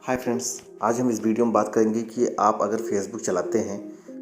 Hi friends, आज हम इस वीडियो में बात करेंगे कि आप अगर फेसबुक चलाते हैं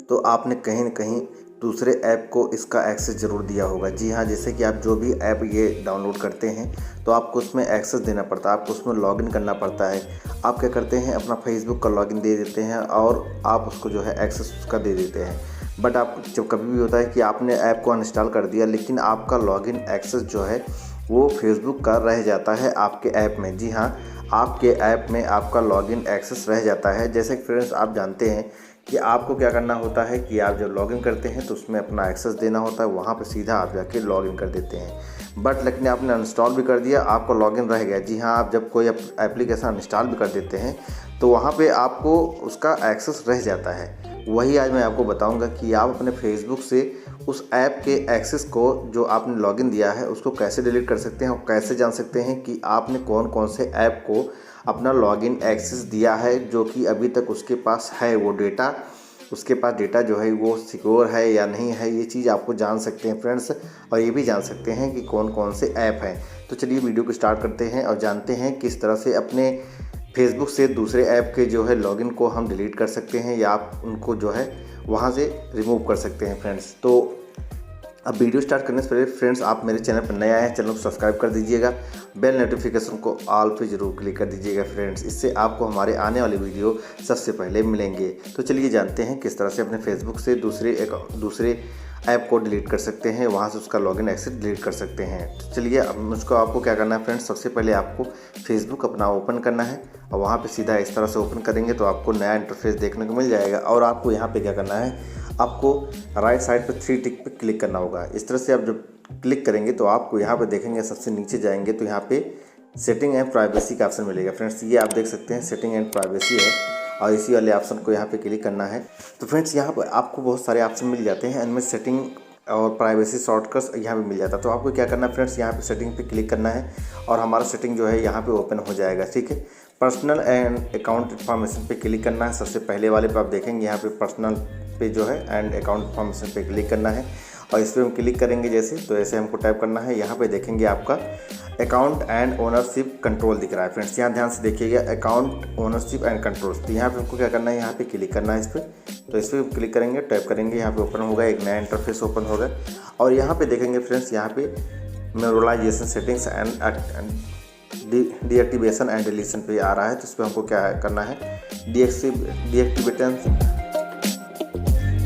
तो आपने कहीं न कहीं दूसरे ऐप को इसका एक्सेस ज़रूर दिया होगा। जी हाँ, जैसे कि आप जो भी ऐप ये डाउनलोड करते हैं तो आपको उसमें एक्सेस देना पड़ता है, आपको उसमें लॉगिन करना पड़ता है। आप क्या करते हैं, अपना फेसबुक का लॉगिन दे देते हैं और आप उसको जो है एक्सेस उसका दे देते हैं। बट आप जब कभी भी होता है कि आपने ऐप को अनइंस्टॉल कर दिया लेकिन आपका लॉगिन एक्सेस जो है वो फेसबुक का रह जाता है आपके ऐप में। जी हाँ, आपके ऐप में आपका लॉगिन एक्सेस रह जाता है। जैसे कि फ्रेंड्स आप जानते हैं कि आपको क्या करना होता है कि आप जब लॉगिन करते हैं तो उसमें अपना एक्सेस देना होता है, वहाँ पे सीधा आप जाके लॉगिन कर देते हैं। बट लेकिन आपने अनइंस्टॉल भी कर दिया, आपका लॉगिन रह गया। जी हाँ, आप जब कोई एप्लीकेशन अनइंस्टॉल भी कर देते हैं तो वहाँ पे आपको उसका एक्सेस रह जाता है। वही आज मैं आपको बताऊंगा कि आप अपने फेसबुक से उस ऐप के एक्सेस को जो आपने लॉगिन दिया है उसको कैसे डिलीट कर सकते हैं और कैसे जान सकते हैं कि आपने कौन कौन से ऐप को अपना लॉगिन एक्सेस दिया है जो कि अभी तक उसके पास है वो डेटा, उसके पास डेटा जो है वो सिक्योर है या नहीं है। ये चीज़ आपको जान सकते हैं फ्रेंड्स, और ये भी जान सकते हैं कि कौन कौन से ऐप हैं। तो चलिए वीडियो को स्टार्ट करते हैं और जानते हैं किस तरह से अपने फेसबुक से दूसरे ऐप के जो है लॉगिन को हम डिलीट कर सकते हैं या आप उनको जो है वहाँ से रिमूव कर सकते हैं फ्रेंड्स। तो अब वीडियो स्टार्ट करने से पहले फ्रेंड्स आप मेरे चैनल पर नए आए हैं, चैनल को सब्सक्राइब कर दीजिएगा, बेल नोटिफिकेशन को ऑल पे ज़रूर क्लिक कर दीजिएगा फ्रेंड्स। इससे आपको हमारे आने वाली वीडियो सबसे पहले मिलेंगे। तो चलिए जानते हैं किस तरह से अपने फेसबुक से दूसरे ऐप को डिलीट कर सकते हैं, वहाँ से उसका लॉगिन एक्सेस डिलीट कर सकते हैं। तो चलिए अब उसको आपको क्या करना है फ्रेंड्स, सबसे पहले आपको फेसबुक अपना ओपन करना है और वहाँ पे सीधा इस तरह से ओपन करेंगे तो आपको नया इंटरफेस देखने को मिल जाएगा। और आपको यहाँ पे क्या करना है, आपको राइट साइड पे 3 टिक पे क्लिक करना होगा। इस तरह से आप जब क्लिक करेंगे तो आपको यहाँ पे देखेंगे, सबसे नीचे जाएंगे तो यहाँ पे सेटिंग एंड प्राइवेसी का ऑप्शन मिलेगा फ्रेंड्स। ये आप देख सकते हैं सेटिंग एंड प्राइवेसी है और इसी वाले ऑप्शन को यहाँ पे क्लिक करना है। तो फ्रेंड्स यहाँ पर आपको बहुत सारे ऑप्शन मिल जाते हैं, इनमें सेटिंग और प्राइवेसी शॉर्टकट्स यहाँ पे मिल जाता है। तो आपको क्या करना है फ्रेंड्स, यहाँ पे सेटिंग पे क्लिक करना है और हमारा सेटिंग जो है यहाँ पे ओपन हो जाएगा। ठीक है, पर्सनल एंड अकाउंट इन्फॉर्मेशन पे क्लिक करना है। सबसे पहले वाले पे आप देखेंगे यहाँ पे पर्सनल पे जो है एंड अकाउंट इन्फॉर्मेशन पे क्लिक करना है और इस पर हम क्लिक करेंगे जैसे, तो ऐसे हमको टाइप करना है। यहाँ पे देखेंगे आपका अकाउंट एंड ओनरशिप कंट्रोल दिख रहा है फ्रेंड्स। यहाँ ध्यान से देखिएगा, अकाउंट ओनरशिप एंड कंट्रोल्स। तो यहाँ पे हमको क्या करना है, यहाँ पे क्लिक करना है इस पर। तो इस पर क्लिक करेंगे, टाइप करेंगे, यहाँ पे ओपन होगा, एक नया इंटरफेस ओपन होगा। और यहाँ पे देखेंगे फ्रेंड्स, यहाँ पे memorisation settings and deactivation and deletion पे आ रहा है। तो इस पर हमको क्या करना है, डीएक्टिवेशन,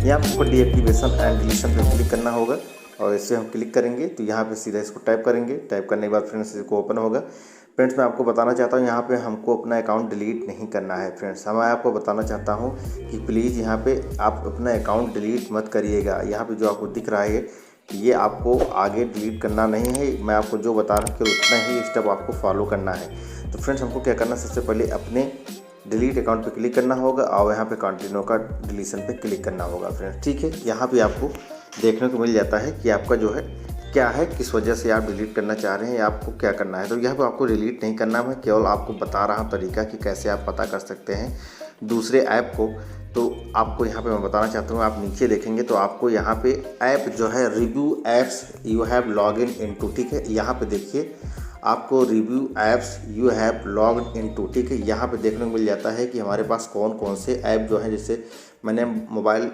यहाँ पे हमको डीएक्टिवेशन एंड डिलीशन पे क्लिक करना होगा और इससे हम क्लिक करेंगे तो यहाँ पे सीधा इसको टाइप करेंगे। टाइप करने के बाद फ्रेंड्स इसको ओपन होगा। फ्रेंड्स मैं आपको बताना चाहता हूँ, यहाँ पे हमको अपना अकाउंट डिलीट नहीं करना है फ्रेंड्स। मैं आपको बताना चाहता हूँ कि प्लीज़ यहाँ पे आप अपना अकाउंट डिलीट मत करिएगा। यहाँ पे जो आपको दिख रहा है ये आपको आगे डिलीट करना नहीं है। मैं आपको जो बता रहा हूँ कि उतना ही स्टेप आपको फॉलो करना है। तो फ्रेंड्स हमको क्या करना है, सबसे पहले अपने डिलीट अकाउंट पे क्लिक करना होगा और यहाँ पे कंटिन्यू का डिलीशन पे क्लिक करना होगा फ्रेंड्स। ठीक है, यहाँ पे आपको देखने को मिल जाता है कि आपका जो है क्या है, किस वजह से आप डिलीट करना चाह रहे हैं या आपको क्या करना है। तो यहाँ पे आपको डिलीट नहीं करना, मैं केवल आपको बता रहा हूँ तरीका कि कैसे आप पता कर सकते हैं दूसरे ऐप को। तो आपको यहाँ पे मैं बताना चाहता हूँ, आप नीचे देखेंगे तो आपको यहाँ पे ऐप जो है review apps you have log in into, ठीक है, यहाँ पे देखिए आपको review apps you have logged into, ठीक है। यहाँ पे देखने को मिल जाता है कि हमारे पास कौन कौन से ऐप जो हैं, जैसे मैंने मोबाइल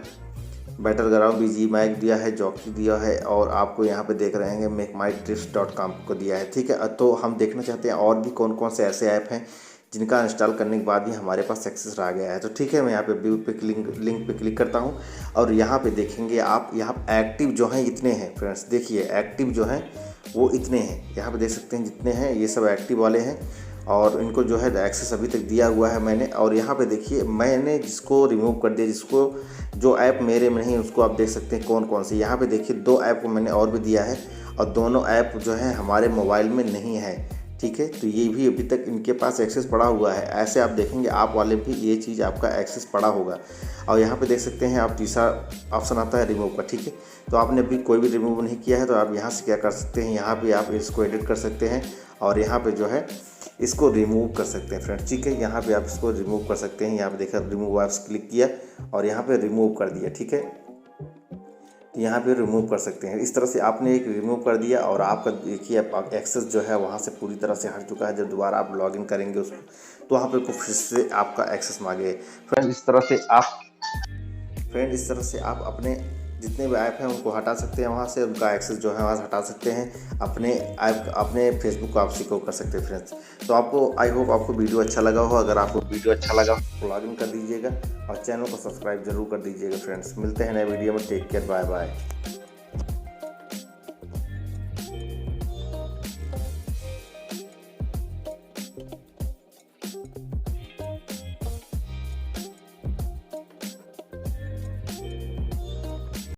बैटलग्राउंड BGMI दिया है, जॉकी दिया है और आपको यहाँ पे देख रहे हैं मेकमाईट्रिप्स.com को दिया है। ठीक है, तो हम देखना चाहते हैं और भी कौन कौन से ऐसे ऐप हैं जिनका इंस्टॉल करने के बाद ही हमारे पास एक्सेस आ गया है। तो ठीक है, मैं यहाँ पे व्यू पे लिंक पे क्लिक करता हूँ और यहाँ पे देखेंगे आप, यहाँ एक्टिव जो हैं इतने हैं फ्रेंड्स। देखिए एक्टिव जो हैं वो इतने हैं, यहाँ पे देख सकते हैं जितने हैं ये सब एक्टिव वाले हैं और इनको जो है एक्सेस अभी तक दिया हुआ है मैंने। और यहाँ पे देखिए मैंने जिसको रिमूव कर दिया, जिसको जो ऐप मेरे में नहीं उसको आप देख सकते हैं कौन कौन से। यहाँ पे देखिए 2 ऐप को मैंने और भी दिया है और दोनों ऐप जो है हमारे मोबाइल में नहीं है। ठीक है, तो ये भी अभी तक इनके पास एक्सेस पड़ा हुआ है। ऐसे आप देखेंगे आप वाले भी ये चीज़ आपका एक्सेस पड़ा होगा। और यहाँ पे देख सकते हैं आप तीसरा ऑप्शन आता है रिमूव का। ठीक है, तो आपने अभी कोई भी रिमूव नहीं किया है तो आप यहाँ से क्या कर सकते हैं, यहाँ पे आप इसको एडिट कर सकते हैं और यहाँ पे जो है इसको रिमूव कर सकते हैं फ्रेंड्स। ठीक है, यहाँ पे आप इसको रिमूव कर सकते हैं। यहाँ पे देखा रिमूव ऐप्स क्लिक किया और यहाँ पे रिमूव कर दिया। ठीक है, यहाँ पे रिमूव कर सकते हैं। इस तरह से आपने एक रिमूव कर दिया और आपका देखिए एक्सेस जो है वहाँ से पूरी तरह से हट चुका है। जब दोबारा आप लॉगिन करेंगे उसको तो वहाँ पे फिर से आपका एक्सेस मांगे। फ्रेंड इस तरह से आप अपने जितने भी ऐप हैं उनको हटा सकते हैं, वहाँ से उनका एक्सेस जो है वहाँ से हटा सकते हैं। अपने ऐप अपने फेसबुक को आप सिक्योर कर सकते हैं फ्रेंड्स। तो आपको आई होप आपको वीडियो अच्छा लगा हो। अगर आपको वीडियो अच्छा लगा तो लॉगिन कर दीजिएगा और चैनल को सब्सक्राइब जरूर कर दीजिएगा फ्रेंड्स। मिलते हैं नए वीडियो में। Take care, bye bye.